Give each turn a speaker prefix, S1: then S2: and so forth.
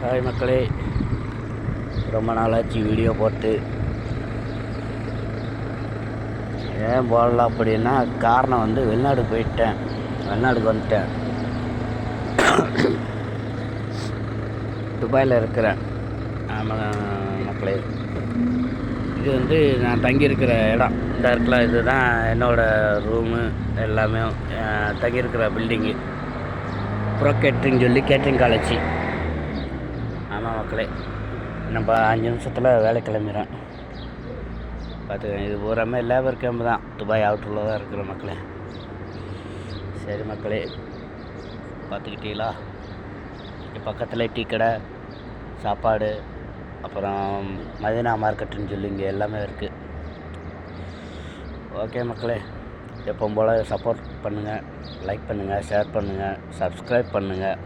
S1: Hi மக்களே, ரொம்ப நாளாச்சு வீடியோ போட்டு. ஏன் போடலாம் அப்படின்னா காரணம் வந்து வெளிநாடுக்கு வந்துட்டேன். துபாயில் இருக்கிறேன். ஆமாம் மக்களே, இது வந்து நான் தங்கியிருக்கிற இடம். இந்த இடத்துல இதுதான் என்னோடய ரூமு, எல்லாமே தங்கியிருக்கிற பில்டிங்கு. ப்ரோ கேட்ரிங் சொல்லி கேட்ரிங் காலேஜ். ஆமாம் மக்களே, நம்ம 5 நிமிஷத்தில் வேலை கிளம்பிடுறேன். பார்த்துக்கங்க, இது பூராமே லேபர் கேம்பு தான். துபாய் அவுட்டரில் தான் இருக்கிற மக்களே. சரி மக்களே, பார்த்துக்கிட்டீங்களா? பக்கத்தில் டீ கடை, சாப்பாடு, அப்புறம் மதினா மார்க்கெட்டுன்னு சொல்லி இங்கே எல்லாமே இருக்குது. ஓகே மக்களே, எப்பவும் போல் சப்போர்ட் பண்ணுங்கள், லைக் பண்ணுங்கள், ஷேர் பண்ணுங்கள், சப்ஸ்கிரைப் பண்ணுங்கள்.